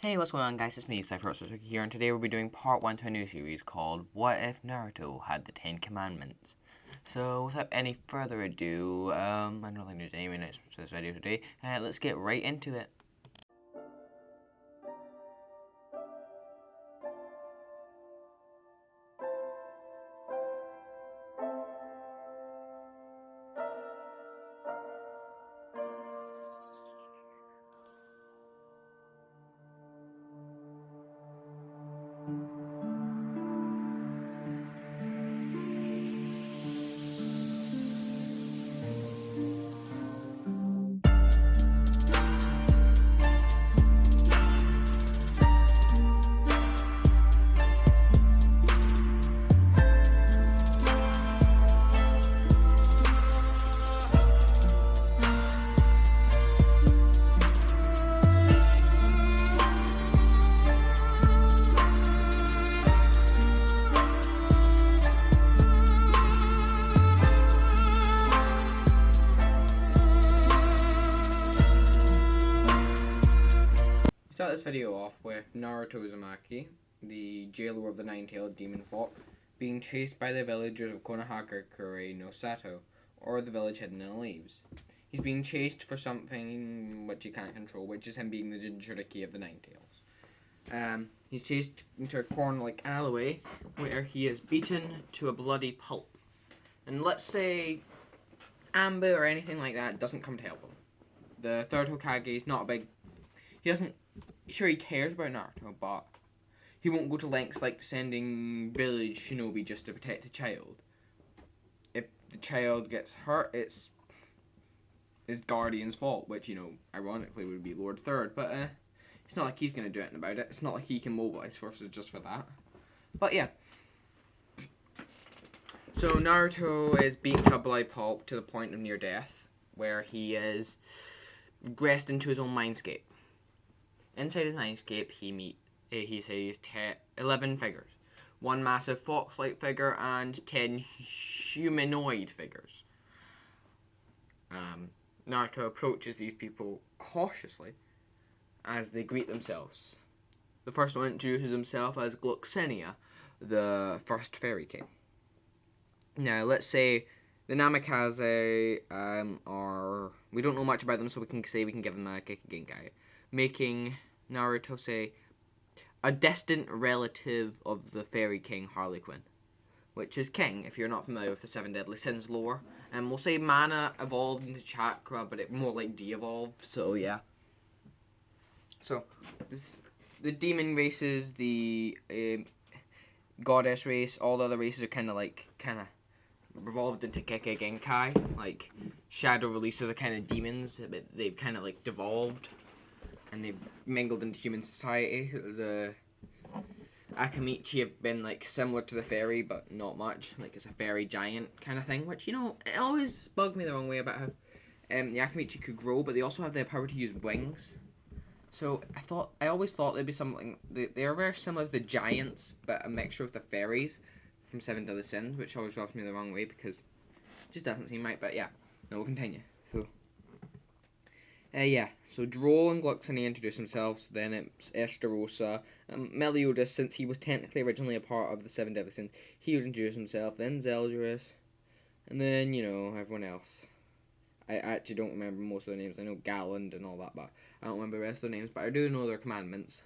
Hey, what's going on, guys? It's me, Cypher O Suzuki here, and today we'll be doing part 1 to a new series called What If Naruto Had the 10 Commandments? So, without any further ado, I don't think there's any minutes to this video today, let's get right into it. Start this video off with Naruto Uzumaki, the jailer of the nine-tailed demon fox, being chased by the villagers of Konohagakure no Sato, or the village hidden in the leaves. He's being chased for something which he can't control, which is him being the Jinchuriki of the Nine-Tails. He's chased into a corner like alleyway, where he is beaten to a bloody pulp. And let's say Ambu or anything like that doesn't come to help him. The third Hokage is not a big... Sure, he cares about Naruto, but he won't go to lengths like sending village shinobi just to protect a child. If the child gets hurt, it's his guardian's fault, which, you know, ironically would be Lord Third, but it's not like he's going to do anything about it. It's not like he can mobilize forces just for that. But yeah. So Naruto is beaten to a bloody pulp to the point of near death, where he is regressed into his own mindscape. Inside his mindscape, he sees 11 figures. One massive fox-like figure and 10 humanoid figures. Naruto approaches these people cautiously as they greet themselves. The first one introduces himself as Gloxinia, the first fairy king. Now, let's say the Namikaze are... We don't know much about them, so we can give them a Gekigenkai, making Naruto say a distant relative of the fairy king Harley Quinn, which is king, if you're not familiar with the Seven Deadly Sins lore. And we'll say mana evolved into chakra, but it more like de-evolved, so yeah. So, the demon races, the goddess race, all the other races are kind of revolved into Gekigenkai, like shadow release of the kind of demons, but they've kind of like devolved and they've mingled into human society. The Akamichi have been like similar to the fairy, but not much. Like it's a fairy giant kind of thing, which, you know, it always bugged me the wrong way about how the Akamichi could grow, but they also have the power to use wings. So I always thought they'd be something. They are very similar to the giants, but a mixture with the fairies from Seven Deadly Sins, which always rubs me the wrong way because it just doesn't seem right. But yeah, no, we'll continue. So. So Droll and Gloxinia introduce themselves, then it's Esterosa, Meliodas, since he was technically originally a part of the Seven Deadly Sins, he would introduce himself, then Zeldris, and then, you know, everyone else. I actually don't remember most of their names. I know Galland and all that, but I don't remember the rest of their names, but I do know their commandments.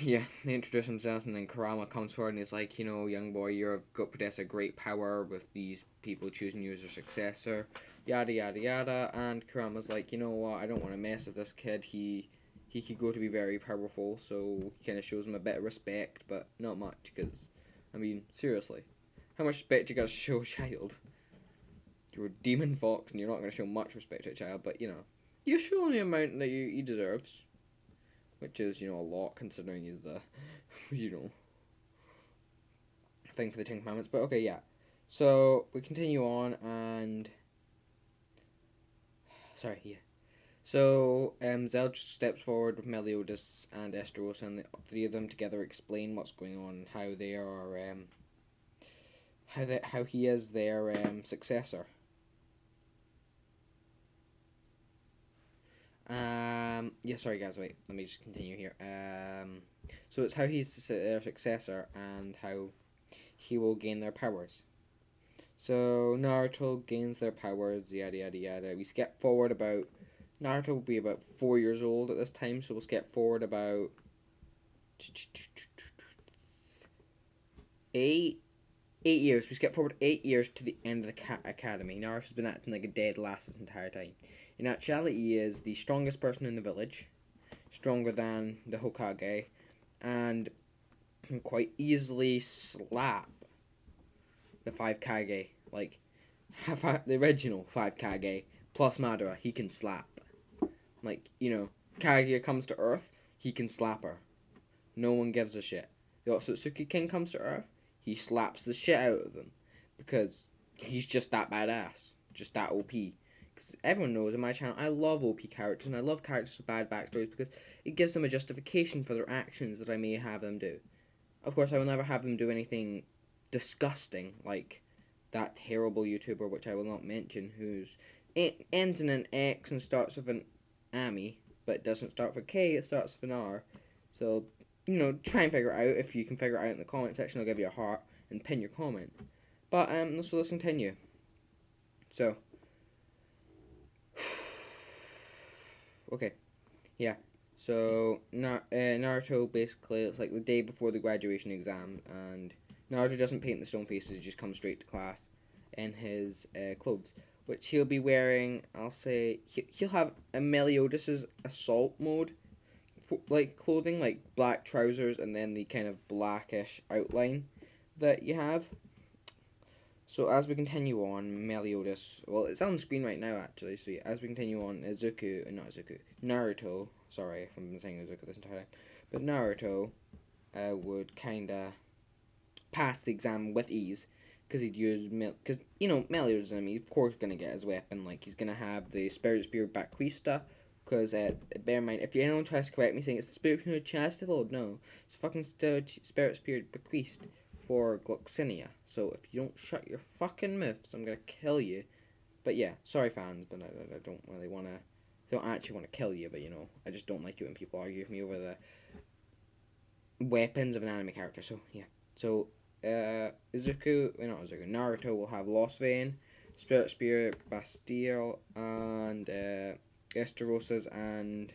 Yeah, they introduce themselves, and then Kurama comes forward and he's like, you know, young boy, you've got possess a great power with these people choosing you as their successor, yada yada yada. And Kurama's like, you know what, I don't want to mess with this kid. He could go to be very powerful, so he kind of shows him a bit of respect, but not much, because, I mean, seriously, how much respect you gotta show a child? You're a demon fox, and you're not gonna show much respect to a child, but, you know, you show the amount that he deserves. Which is, you know, a lot, considering he's the, you know, thing for the Ten Commandments. But, okay, yeah. So, we continue on, and... Sorry, yeah. So, Zeld steps forward with Meliodas and Esteros, and the three of them together explain what's going on, how they are, how he is their, successor. Yeah, sorry guys, wait, let me just continue here. So it's how he's their successor and how he will gain their powers. So Naruto gains their powers, yada yada yada. We skip forward about Naruto will be about 4 years old at this time, so we'll skip forward about 8 years. We skip forward 8 years to the end of the academy. Naruto's been acting like a dead last this entire time. In actuality, he is the strongest person in the village, stronger than the Hokage, and can quite easily slap the 5 Kage. Like, the original 5 Kage plus Madara, he can slap. Like, Kaguya comes to Earth, he can slap her. No one gives a shit. The Otsutsuki King comes to Earth, he slaps the shit out of them. Because he's just that badass. Just that OP. Because everyone knows in my channel, I love OP characters, and I love characters with bad backstories because it gives them a justification for their actions that I may have them do. Of course, I will never have them do anything disgusting, like that terrible YouTuber, which I will not mention, who's ends in an X and starts with an Ami, but it doesn't start with a K, it starts with an R. So, try and figure it out. If you can figure it out in the comment section, I'll give you a heart and pin your comment. But, so let's continue. So, okay, yeah. So, Naruto, basically, it's like the day before the graduation exam, and Naruto doesn't paint the stone faces, he just comes straight to class in his clothes, which he'll be wearing, I'll say, he'll have a Meliodas' assault mode, like, clothing, like black trousers, and then the kind of blackish outline that you have. So as we continue on, Meliodas, well, it's on screen right now, actually, so yeah, as we continue on, Naruto, sorry if I'm saying Izuku this entire time, but Naruto would kind of pass the exam with ease, because he'd use, because, Meliodas, I mean, of course going to get his weapon, like, he's going to have the Spirit Spear Baquista, because, bear in mind, if anyone tries to correct me saying it's the Spirit Spear Chastival, no, it's fucking Spirit Spear Bequeast for Gloxinia. So if you don't shut your fucking mouths, I'm gonna kill you. But yeah, sorry fans, but I don't really wanna. I don't actually want to kill you, but I just don't like it when people argue with me over the weapons of an anime character. So yeah, so Naruto will have Lost Vein, Spirit Spear, Bastille, and Esterosa's and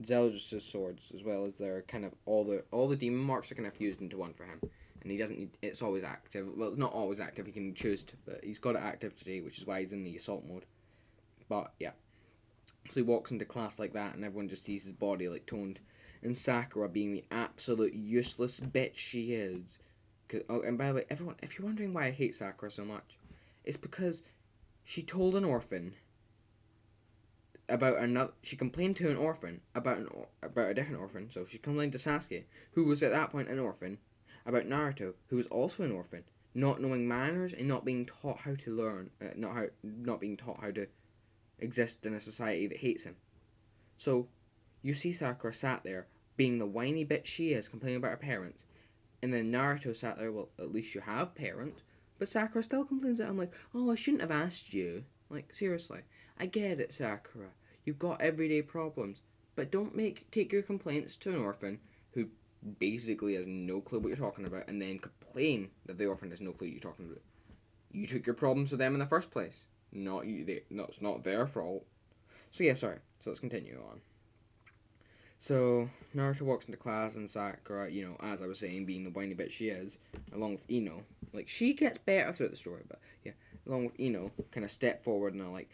Zeldris' swords, as well as their kind of all the demon marks are kind of fused into one for him, and he doesn't need. It's always active. Well, it's not always active. He can choose to, but he's got it active today, which is why he's in the assault mode. But yeah, so he walks into class like that, and everyone just sees his body like toned, and Sakura being the absolute useless bitch she is. And by the way, everyone, if you're wondering why I hate Sakura so much, it's because she told an orphan about another. She complained to an orphan about a different orphan. So she complained to Sasuke, who was at that point an orphan, about Naruto, who was also an orphan, not knowing manners and not being taught how to learn, not being taught how to exist in a society that hates him. So you see Sakura sat there being the whiny bitch she is, complaining about her parents, and then Naruto sat there. Well, at least you have parents. But Sakura still complains that I'm like, oh, I shouldn't have asked you. Like, seriously. I get it, Sakura. You've got everyday problems. But don't take your complaints to an orphan who basically has no clue what you're talking about and then complain that the orphan has no clue what you're talking about. You took your problems to them in the first place. Not you. It's not their fault. So yeah, sorry. So let's continue on. So Naruto walks into class and Sakura, as I was saying, being the whiny bitch she is, along with Ino, like she gets better throughout the story, but yeah, along with Ino, kind of step forward and are like,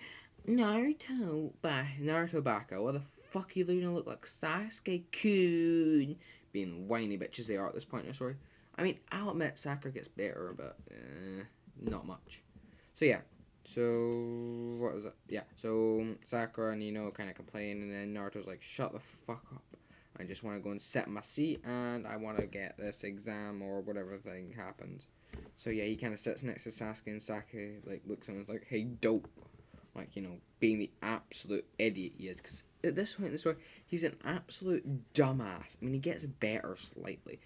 Naruto Baka, what the fuck you gonna look like Sasuke-kun? Being the whiny bitches they are at this point in the story. I mean, I'll admit Sakura gets better, but not much. So yeah. So, what was it? Yeah, so Sakura and Ino kind of complain, and then Naruto's like, shut the fuck up. I just want to go and sit in my seat, and I want to get this exam or whatever thing happens. So, yeah, he kind of sits next to Sasuke, and Sasuke, like, looks at him and is like, hey, dope. Like, being the absolute idiot he is. Because at this point in the story, he's an absolute dumbass. I mean, he gets better slightly,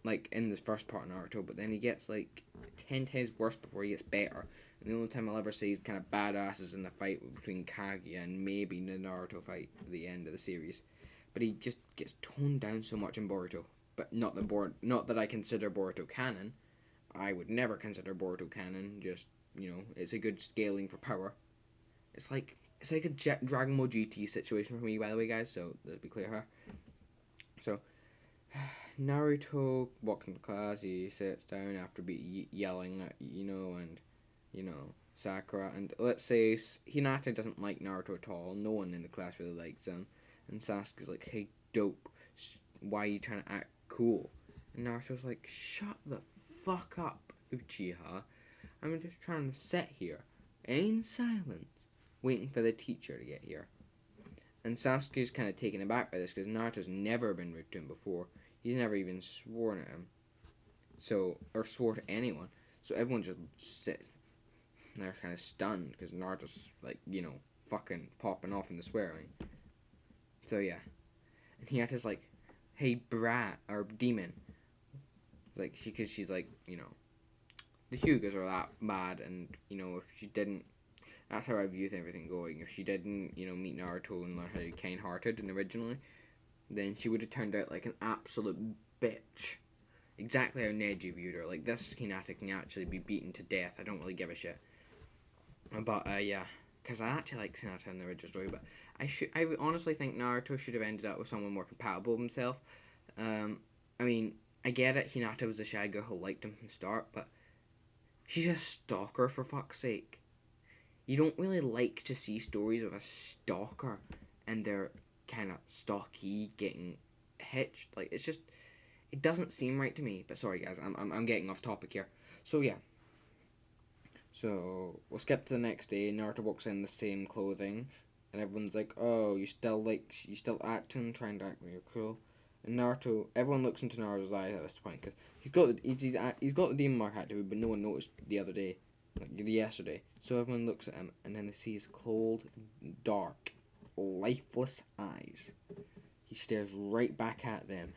like, in the first part of Naruto, but then he gets, like, 10 times worse before he gets better. And the only time I'll ever say he's kind of badass is in the fight between Kaguya and maybe the Naruto fight at the end of the series. But he just gets toned down so much in Boruto. But not that I consider Boruto canon. I would never consider Boruto canon. Just, it's a good scaling for power. It's like a Dragon Ball GT situation for me, by the way, guys. So let's be clear here. So Naruto walks into class. He sits down after yelling at and Sakura. And let's say Hinata doesn't like Naruto at all. No one in the class really likes him. And Sasuke's like, "Hey, dope, why are you trying to act cool?" And Naruto's like, "Shut the fuck up, Uchiha. I'm just trying to sit here in silence, waiting for the teacher to get here." And Sasuke's kind of taken aback by this because Naruto's never been rude to him before. He's never even sworn at him, or swore to anyone. So everyone just sits. And they're kind of stunned because Naruto's like, fucking popping off in the swearing. So yeah, and Hinata's like, "Hey, brat or demon," like because she's like, the Hyugas are that bad, and if she didn't, that's how I view everything going. If she didn't, meet Naruto and learn how to be kind-hearted and originally, then she would have turned out like an absolute bitch. Exactly how Neji viewed her. Like, this Hinata can actually be beaten to death. I don't really give a shit. But yeah, because I actually like Hinata in the original story, but I honestly think Naruto should have ended up with someone more compatible with himself. I mean, I get it. Hinata was a shy girl who liked him from the start, but she's a stalker, for fuck's sake. You don't really like to see stories of a stalker and their kind of stalky getting hitched. Like, it's just, it doesn't seem right to me. But sorry, guys, I'm getting off topic here. So yeah. So we'll skip to the next day. Naruto walks in the same clothing, and everyone's like, "Oh, you still acting, trying to act real cool." And Naruto, everyone looks into Naruto's eyes at this point because he's got the demon mark tattoo, but no one noticed the other day, like yesterday. So everyone looks at him, and then they see his cold, dark, lifeless eyes. He stares right back at them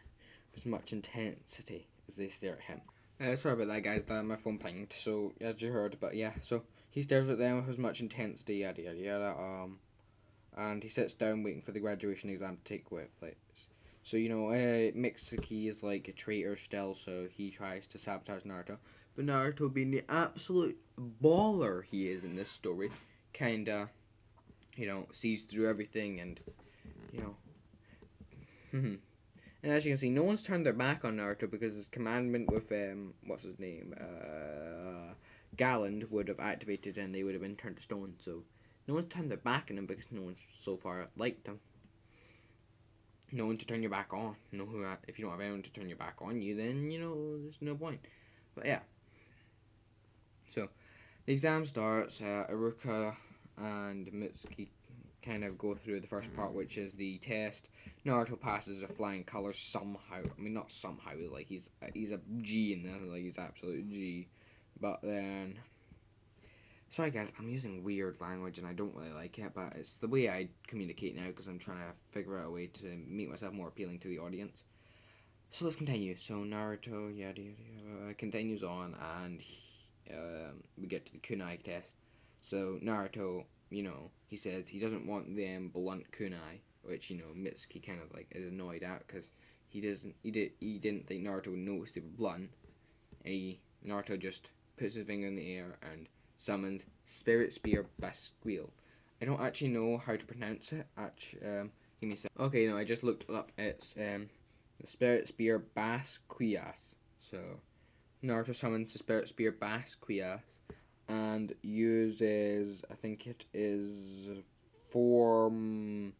with much intensity as they stare at him. Sorry about that, guys. My phone pinged, so as you heard, but yeah. So he stares at them with as much intensity, yada yada yada. And he sits down waiting for the graduation exam to take place. So Mitsuki is like a traitor still, so he tries to sabotage Naruto. But Naruto, being the absolute baller he is in this story, kinda, sees through everything and, And as you can see, no one's turned their back on Naruto because his commandment with, what's his name, Galland would have activated and they would have been turned to stone. So no one's turned their back on him because no one's so far liked him. No one to turn your back on. If you don't have anyone to turn your back on you, then, there's no point. But yeah. So the exam starts. Iruka and Mitsuki kind of go through the first part, which is the test. Naruto passes a flying colors somehow. I mean, not somehow. Like he's a G in this. Like he's absolute G. But then, sorry guys, I'm using weird language and I don't really like it. But it's the way I communicate now because I'm trying to figure out a way to make myself more appealing to the audience. So let's continue. So Naruto, yada yada, continues on, and we get to the kunai test. So Naruto, he says he doesn't want them blunt kunai, which Mitsuki kind of like is annoyed at because he didn't think Naruto would notice they were blunt. And Naruto just puts his finger in the air and summons Spirit Spear Basquiel. I don't actually know how to pronounce it. Give me a sec. Okay, no, I just looked it up. It's the Spirit Spear Basquias. So Naruto summons the Spirit Spear Basquias and uses, I think it's form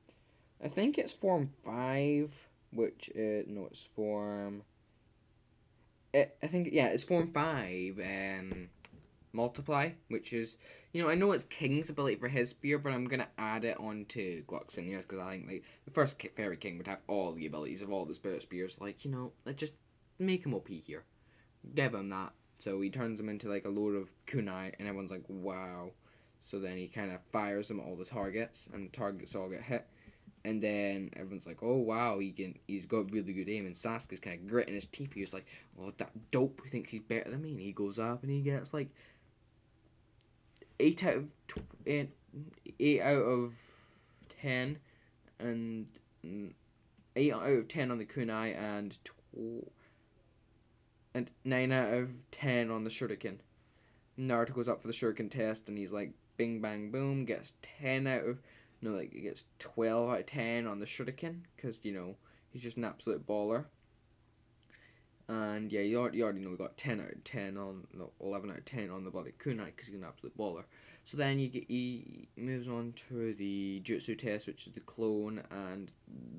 5, which no, it's form, it's form 5, multiply, which is, I know it's King's ability for his spear, but I'm gonna add it onto Gloxinia's because I think like the first Fairy King would have all the abilities of all the Spirit Spears. Like, let's just make him OP here, give him that. So he turns them into like a load of kunai, and everyone's like, wow. So then he kind of fires them at all the targets, and the targets all get hit. And then everyone's like, oh wow, he's got really good aim. And Sasuke's kind of gritting his teeth. He's like, oh, that dope thinks he's better than me. And he goes up and he gets like 8 out of 8 out of 10, and 8 out of 10 on the kunai, and 9 out of 10 on the shuriken. Naruto goes up for the shuriken test, and he's like, bing bang boom, gets 10 out of, no, like, he gets 12 out of 10 on the shuriken, because, you know, he's just an absolute baller. And yeah, you already know we got 10 out of 10 on, no, 11 out of 10 on the bloody kunai, because he's an absolute baller. So then he moves on to the jutsu test, which is the clone,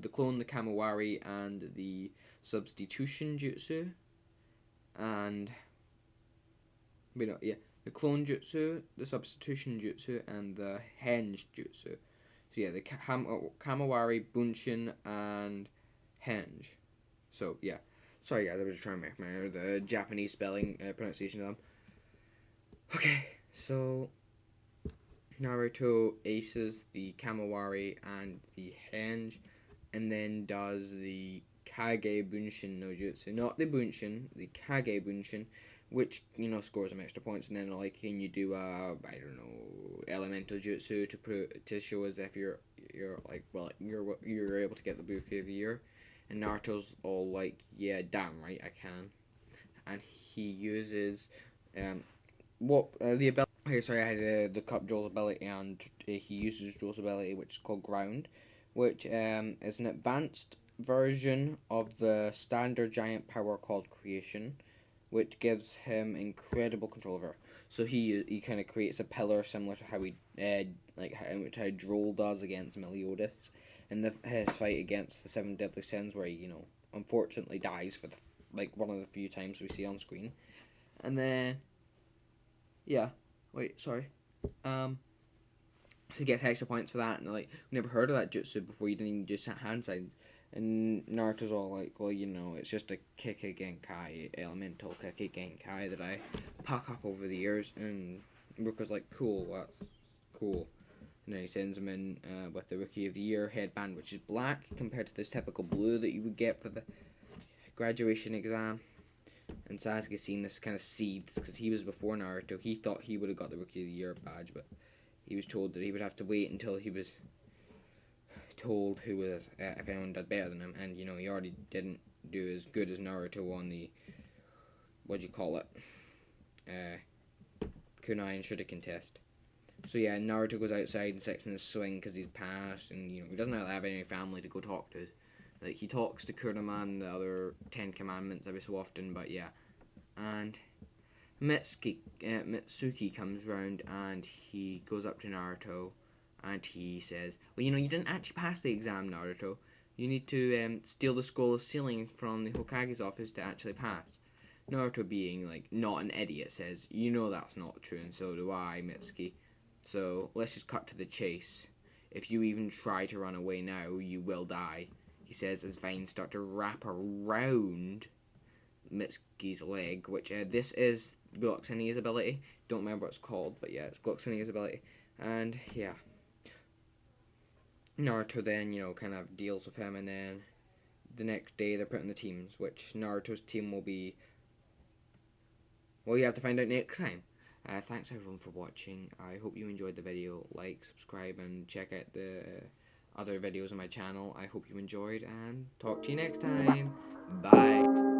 the Kamawari, and the substitution jutsu. And, the clone jutsu, the substitution jutsu, and the henge jutsu. So yeah, the Kamawari, Bunshin, and henge. So yeah, sorry guys, I was just trying to make the Japanese spelling pronunciation of them. Okay, so Naruto aces the Kamawari and the henge, and then does the Kage Bunshin no jutsu, not the Bunshin, the Kage Bunshin, which, you know, scores some extra points. And then, like, can you do I don't know, elemental jutsu to show as if you're like, well, you're able to get the Rookie of the Year. And Naruto's all like, yeah, damn right I can. And he uses the ability. Okay, sorry, I had the Cup Joel's ability, and he uses Joel's ability, which is called Ground, which is an advanced version of the standard giant power called Creation, which gives him incredible control over. So he kind of creates a pillar similar to how how Droll does against Meliodas in his fight against the Seven Deadly Sins, where he, you know, unfortunately dies for one of the few times we see on screen. And then so he gets extra points for that, and like, we never heard of that jutsu before. You didn't even do hand signs. And Naruto's all like, well, you know, it's just a Kike Genkai, elemental Kike Genkai that I pack up over the years. And Ruka's like, cool, that's cool. And then he sends him in with the Rookie of the Year headband, which is black compared to this typical blue that you would get for the graduation exam. And Sasuke's seen this kind of seeds, because he was before Naruto. He thought he would have got the Rookie of the Year badge, but he was told that he would have to wait until he was told who was if anyone did better than him. And, you know, he already didn't do as good as Naruto on the kunai and shuriken test. So yeah, Naruto goes outside and sits in his swing because he's passed, and, you know, he doesn't really have any family to go talk to. Like, he talks to Kurama and the other 10 Commandments every so often, but yeah. And Mitsuki comes round, and he goes up to Naruto, and he says, well, you know, you didn't actually pass the exam, Naruto. You need to steal the scroll of sealing from the Hokage's office to actually pass. Naruto, being, like, not an idiot, says, you know that's not true, and so do I, Mitsuki. So let's just cut to the chase. If you even try to run away now, you will die, he says, as vines start to wrap around Mitsuki's leg, which this is Gloxinia's ability. Don't remember what it's called, but yeah, it's Gloxinia's ability. And yeah, Naruto then, you know, kind of deals with him, and then the next day they're putting the teams, which Naruto's team will be, well, you have to find out next time. Thanks everyone for watching. I hope you enjoyed the video. Like, subscribe, and check out the other videos on my channel. I hope you enjoyed, and talk to you next time. Bye.